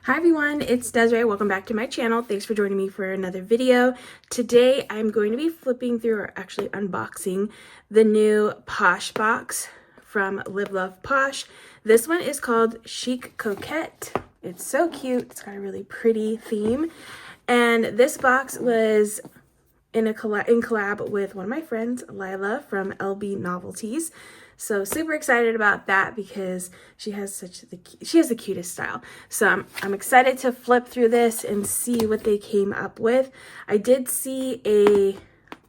Hi everyone, it's Desiree. Welcome back to my channel. Thanks for joining me for another video. Today I'm going to be flipping through, or actually unboxing, the new Posh Box from Live Love Posh. This one is called Chic Coquette. It's so cute. It's got a really pretty theme. And this box was in collab with one of my friends, Lila from LB Novelties. So super excited about that because she has the cutest style. So I'm excited to flip through this and see what they came up with. I did see a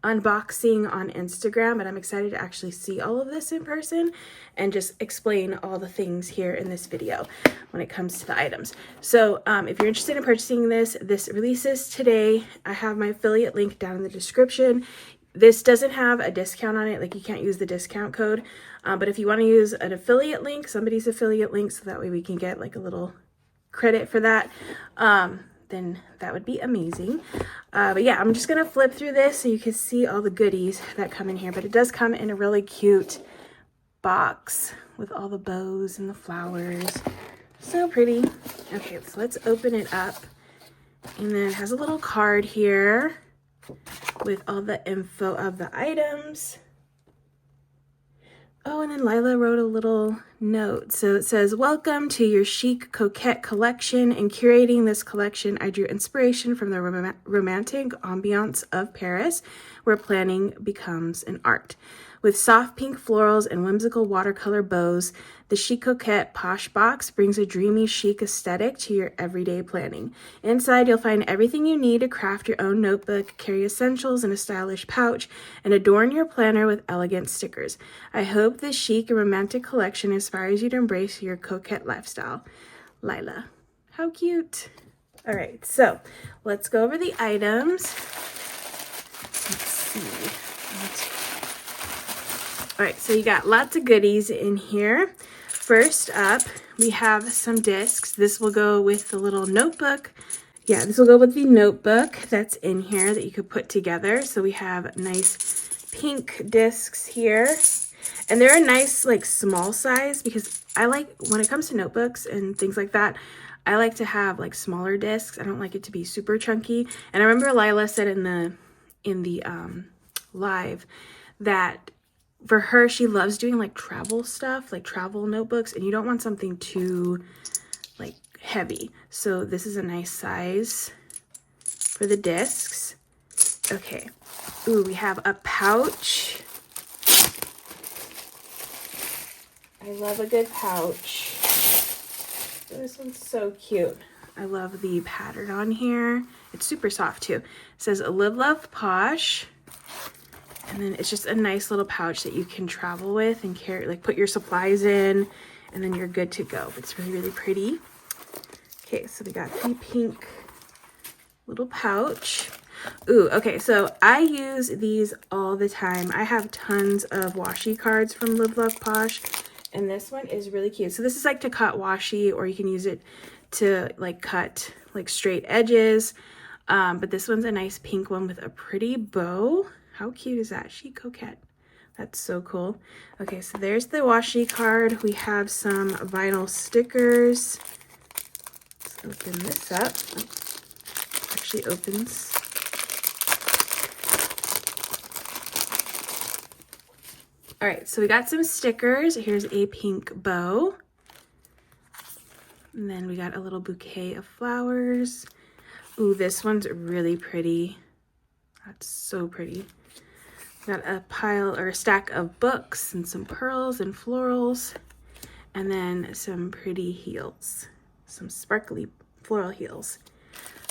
unboxing on Instagram, but I'm excited to actually see all of this in person and just explain all the things here in this video when it comes to the items. So if you're interested in purchasing this releases today. I have my affiliate link down in the description. This doesn't have a discount on it, like you can't use the discount code, but if you want to use an affiliate link, somebody's affiliate link, so that way we can get like a little credit for that, then that would be amazing. But yeah, I'm just gonna flip through this so you can see all the goodies that come in here. But it does come in a really cute box with all the bows and the flowers. So pretty. Okay, so let's open it up. And then it has a little card here with all the info of the items. Oh, and then Lila wrote a little note. So it says, "Welcome to your Chic Coquette collection. In curating this collection, I drew inspiration from the romantic ambiance of Paris, where planning becomes an art. With soft pink florals and whimsical watercolor bows, the Chic Coquette Posh Box brings a dreamy chic aesthetic to your everyday planning. Inside, you'll find everything you need to craft your own notebook, carry essentials in a stylish pouch, and adorn your planner with elegant stickers. I hope this chic and romantic collection inspires you to embrace your coquette lifestyle. Lila." How cute. All right, so let's go over the items. Let's see. All right, so you got lots of goodies in here. First up, we have some discs. This will go with the little notebook. Yeah, this will go with the notebook that's in here that you could put together. So we have nice pink discs here. And they're a nice, like, small size because I like, when it comes to notebooks and things like that, I like to have, like, smaller discs. I don't like it to be super chunky. And I remember Lila said in the live that for her, she loves doing like travel stuff, like travel notebooks, and you don't want something too like heavy. So this is a nice size for the discs. Okay. Ooh, we have a pouch. I love a good pouch. This one's so cute. I love the pattern on here. It's super soft too. It says Live Love Posh. And then it's just a nice little pouch that you can travel with and carry, like put your supplies in, and then you're good to go. It's really, really pretty. Okay, so we got the pink little pouch. Ooh, okay, so I use these all the time. I have tons of washi cards from Live Love Posh, and this one is really cute. So this is like to cut washi, or you can use it to like cut like straight edges. But this one's a nice pink one with a pretty bow. How cute is that? Chic Coquette. That's so cool. Okay, so there's the washi card. We have some vinyl stickers. Let's open this up. It actually opens. All right, so we got some stickers. Here's a pink bow. And then we got a little bouquet of flowers. Ooh, this one's really pretty. That's so pretty. Got a pile or a stack of books and some pearls and florals, and then some pretty heels, some sparkly floral heels.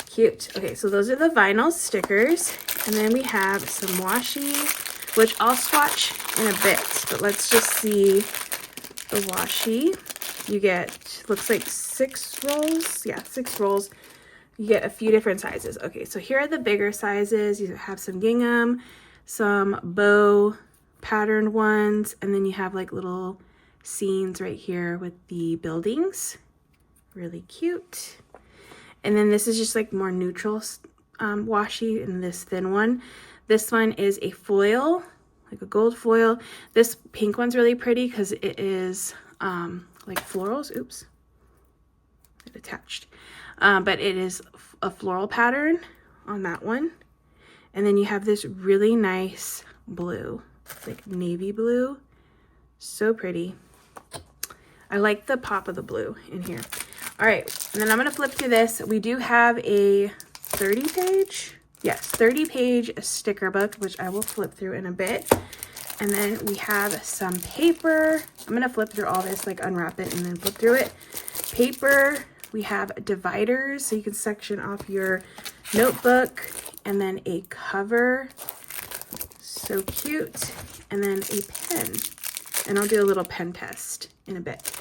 Cute. Okay, so those are the vinyl stickers, and then we have some washi, which I'll swatch in a bit, but let's just see the washi. You get, looks like 6 rolls. Yeah, 6 rolls. You get a few different sizes. Okay, so here are the bigger sizes. You have some gingham, some bow patterned ones, and then you have like little scenes right here with the buildings. Really cute. And then this is just like more neutral washi in this thin one. This one is a foil, like a gold foil. This pink one's really pretty because it is like florals. Oops, it attached. but it is a floral pattern on that one. And then you have this really nice blue, like navy blue. So pretty. I like the pop of the blue in here. All right, and then I'm gonna flip through this. We do have a 30-page, yes, 30-page sticker book, which I will flip through in a bit. And then we have some paper. I'm gonna flip through all this, like unwrap it and then flip through it. Paper, we have dividers, so you can section off your notebook, and then a cover, so cute, and then a pen. And I'll do a little pen test in a bit.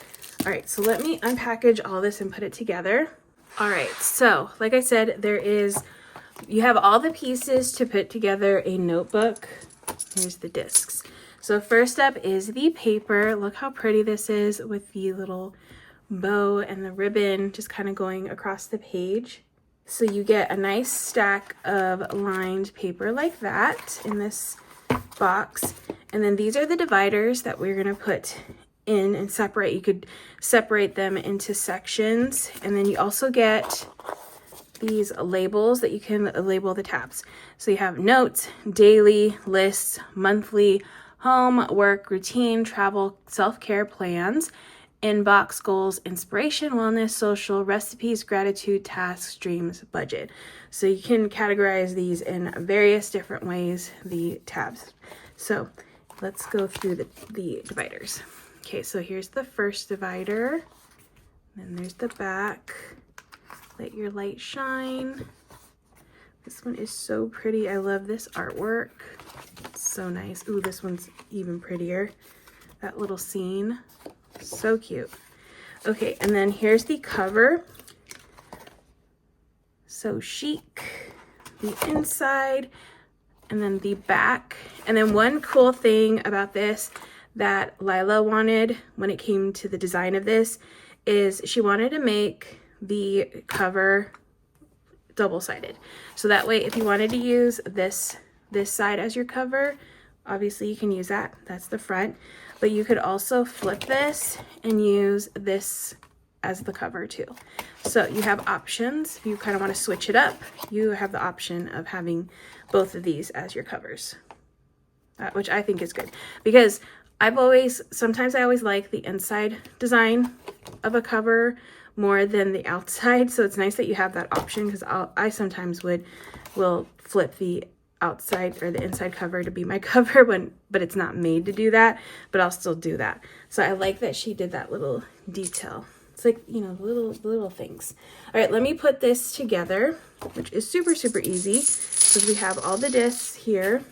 All right, so let me unpackage all this and put it together. All right, so like I said, you have all the pieces to put together a notebook. Here's the discs. So first up is the paper. Look how pretty this is with the little bow and the ribbon just kind of going across the page. So you get a nice stack of lined paper like that in this box. And then these are the dividers that we're gonna put in and separate. You could separate them into sections. And then you also get these labels that you can label the tabs. So you have notes, daily, lists, monthly, home, work, routine, travel, self-care, plans, inbox, goals, inspiration, wellness, social, recipes, gratitude, tasks, dreams, budget. So you can categorize these in various different ways, the tabs. So let's go through the dividers. Okay, so here's the first divider. Then there's the back. Let your light shine. This one is so pretty. I love this artwork. It's so nice. Ooh, this one's even prettier. That little scene. So cute. Okay, and then here's the cover. So chic. The inside. And then the back. And then one cool thing about this that Lila wanted when it came to the design of this is she wanted to make the cover double-sided. So that way, if you wanted to use this side as your cover, obviously you can use that. That's the front. But you could also flip this and use this as the cover too. So you have options. If you kind of want to switch it up, you have the option of having both of these as your covers, which I think is good because sometimes I always like the inside design of a cover more than the outside. So it's nice that you have that option because I sometimes will flip the outside or the inside cover to be my cover but it's not made to do that, but I'll still do that. So I like that she did that little detail. It's like, you know, little things. All right, let me put this together, which is super, super easy because we have all the discs here.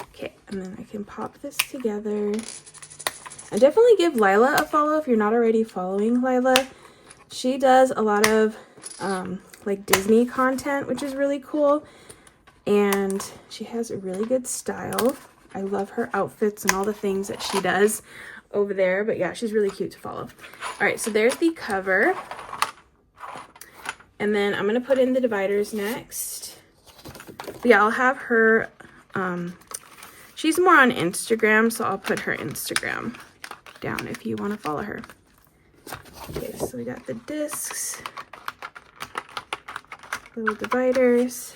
Okay, and then I can pop this together. And definitely give Lila a follow if you're not already following Lila. She does a lot of like Disney content, which is really cool. And she has a really good style. I love her outfits and all the things that she does over there. But yeah, she's really cute to follow. All right, so there's the cover. And then I'm going to put in the dividers next. But yeah, I'll have her, she's more on Instagram, so I'll put her Instagram down if you want to follow her. Okay, so we got the discs, little dividers,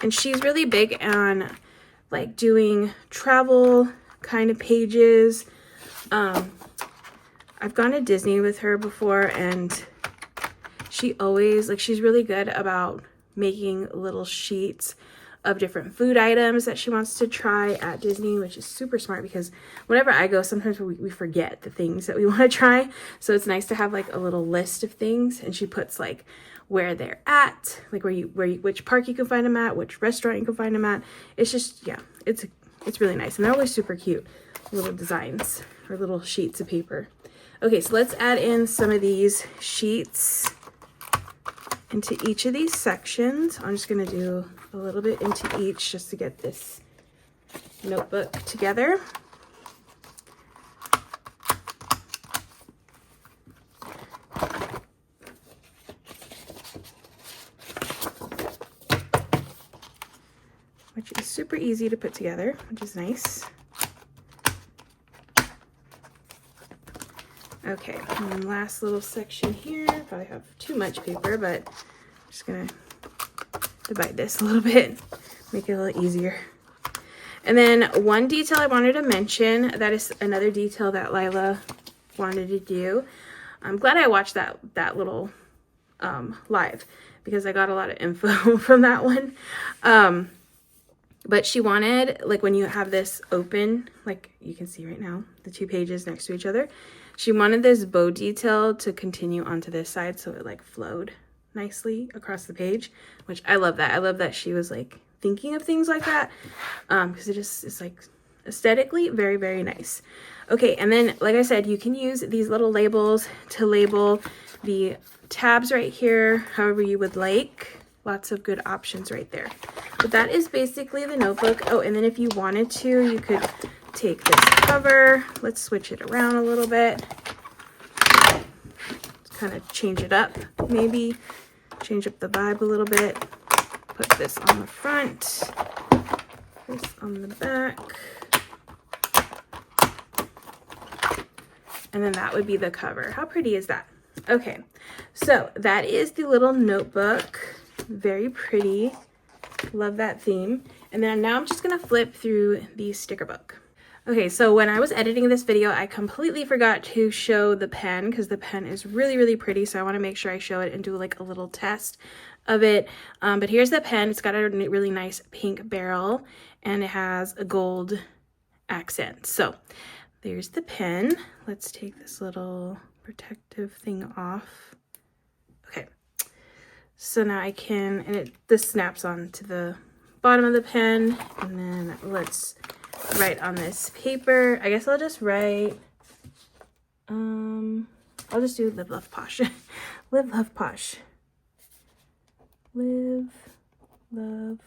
and she's really big on like doing travel kind of pages. I've gone to Disney with her before, and she always, like, she's really good about making little sheets of different food items that she wants to try at Disney, which is super smart because whenever I go, sometimes we forget the things that we want to try. So it's nice to have like a little list of things, and she puts like where they're at, like which park you can find them at, which restaurant you can find them at. It's just, yeah, it's really nice, and they're always super cute little designs or little sheets of paper. Okay, so let's add in some of these sheets into each of these sections. I'm just gonna do a little bit into each just to get this notebook together. Which is super easy to put together, which is nice. Okay, and then last little section here. Probably have too much paper, but I'm just gonna divide this a little bit, make it a little easier. And then one detail I wanted to mention, that is another detail that Lila wanted to do. I'm glad I watched that little live, because I got a lot of info from that one. But she wanted, like, when you have this open, like you can see right now, the two pages next to each other, she wanted this bow detail to continue onto this side, so it like flowed nicely across the page, which I love that. I love that she was like thinking of things like that, because it just is like aesthetically very, very nice. Okay, and then like I said, you can use these little labels to label the tabs right here however you would like. Lots of good options right there. But that is basically the notebook. Oh, and then if you wanted to, you could take this cover. Let's switch it around a little bit. Let's kind of change it up, maybe. Change up the vibe a little bit. Put this on the front. This on the back. And then that would be the cover. How pretty is that? Okay, so that is the little notebook. Very pretty. Love that theme. And then now I'm just gonna flip through the sticker book. Okay, so when I was editing this video, I completely forgot to show the pen, because the pen is really, really pretty. So I want to make sure I show it and do like a little test of it. But here's the pen. It's got a really nice pink barrel, and it has a gold accent. So there's the pen. Let's take this little protective thing off. Okay. So now I can, and this snaps on to the bottom of the pen, and then let's write on this paper. I guess I'll just write, I'll just do Live, Love, Posh. Live, Love, Posh. Live, Love,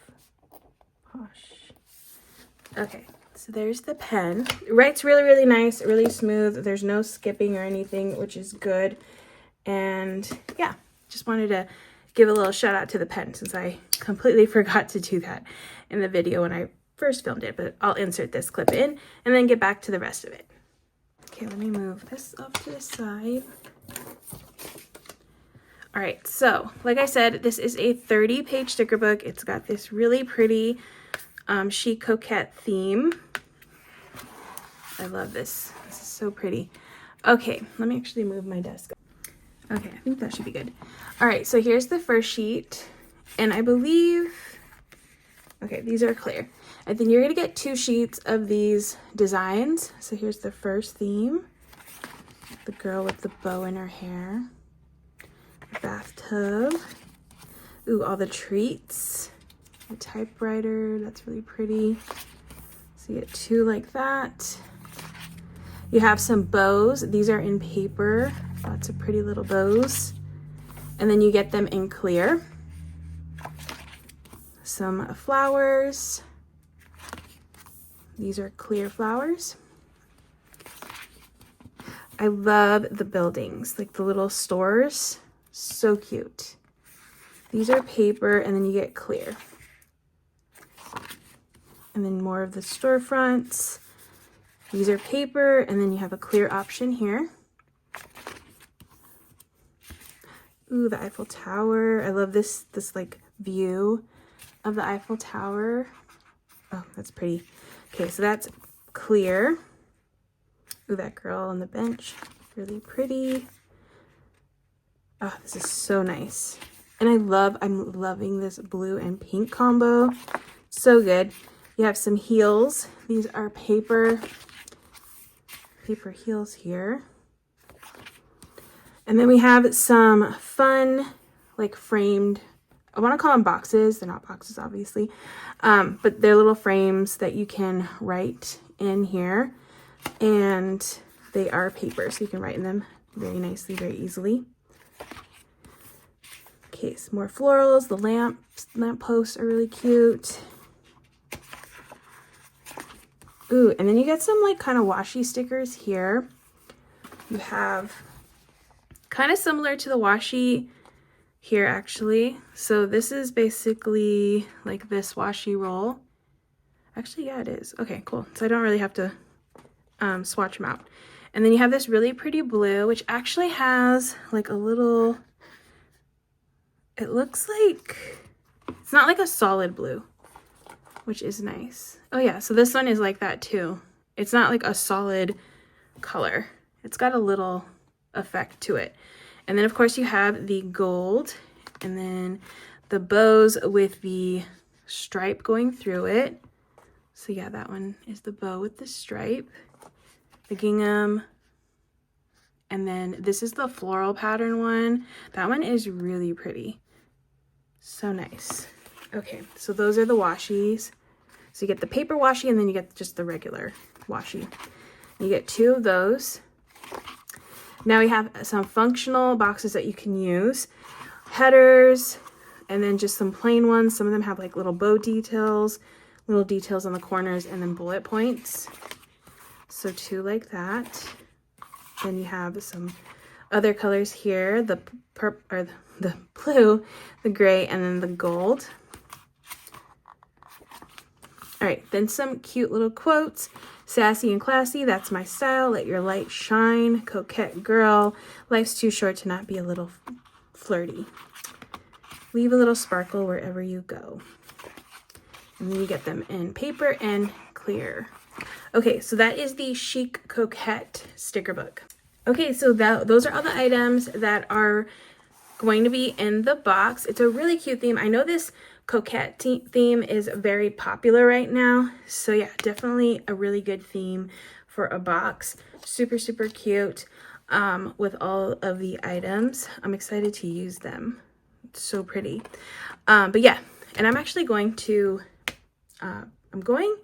Posh. Okay, so there's the pen. It writes really, really nice, really smooth. There's no skipping or anything, which is good. And yeah, just wanted to give a little shout out to the pen, since I completely forgot to do that in the video when I first filmed it. But I'll insert this clip in and then get back to the rest of it. Okay, let me move this off to the side. All right, so like I said, this is a 30-page sticker book. It's got this really pretty Chic Coquette theme. I love this. This is so pretty. Okay, let me actually move my desk. Okay, I think that should be good. All right, so here's the first sheet, and I believe, okay, these are clear. And then you're gonna get 2 sheets of these designs. So here's the first theme, the girl with the bow in her hair, the bathtub, ooh, all the treats, the typewriter, that's really pretty. So you get 2 like that. You have some bows. These are in paper. Lots of pretty little bows. And then you get them in clear. Some flowers. These are clear flowers. I love the buildings, like the little stores. So cute. These are paper, and then you get clear. And then more of the storefronts. These are paper, and then you have a clear option here. Ooh, the Eiffel Tower. I love this like view of the Eiffel Tower. Oh, that's pretty. Okay, so that's clear. Ooh, that girl on the bench. Really pretty. Oh, this is so nice. And I'm loving this blue and pink combo. So good. You have some heels. These are paper heels here. And then we have some fun, like framed, I want to call them boxes. They're not boxes, obviously. But they're little frames that you can write in here. And they are paper, so you can write in them very nicely, very easily. Okay, some more florals. The lamp posts are really cute. Ooh, and then you get some like kind of washi stickers here. You have kind of similar to the washi here, actually. So this is basically like this washi roll. Actually, yeah, it is. Okay, cool. So I don't really have to swatch them out. And then you have this really pretty blue, which actually has like a little, it looks like, it's not like a solid blue, which is nice. Oh yeah, so this one is like that too. It's not like a solid color. It's got a little effect to it. And then of course you have the gold, and then the bows with the stripe going through it. So yeah, that one is the bow with the stripe, the gingham. And then this is the floral pattern one. That one is really pretty. So nice. Okay, so those are the washies. So you get the paper washi, and then you get just the regular washi. You get 2 of those. Now we have some functional boxes that you can use. Headers, and then just some plain ones. Some of them have like little bow details, little details on the corners, and then bullet points. So 2 like that. Then you have some other colors here, the blue, the gray, and then the gold. All right, then some cute little quotes. Sassy and classy, that's my style. Let your light shine. Coquette girl. Life's too short to not be a little flirty. Leave a little sparkle wherever you go. And then you get them in paper and clear. Okay, so that is the Chic Coquette sticker book. Okay, so those are all the items that are going to be in the box. It's a really cute theme. I know this Coquette theme is very popular right now. So yeah, definitely a really good theme for a box. Super, super cute with all of the items. I'm excited to use them. It's so pretty. But yeah, and I'm actually going to, I'm going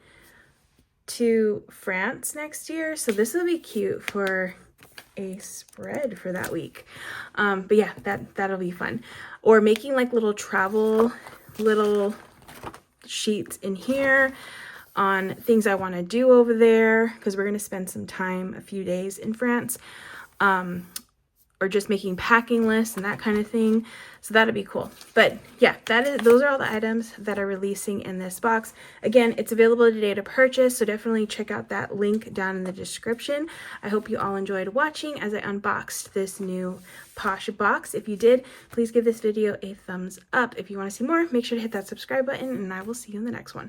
to France next year. So this will be cute for a spread for that week. But yeah, that'll be fun. Or making like little travel little sheets in here on things I want to do over there, because we're going to spend some time, a few days in France, or just making packing lists and that kind of thing. So that'll be cool. But yeah, those are all the items that are releasing in this box. Again, it's available today to purchase, so definitely check out that link down in the description. I hope you all enjoyed watching as I unboxed this new Posh Box. If you did, please give this video a thumbs up. If you want to see more, make sure to hit that subscribe button, and I will see you in the next one.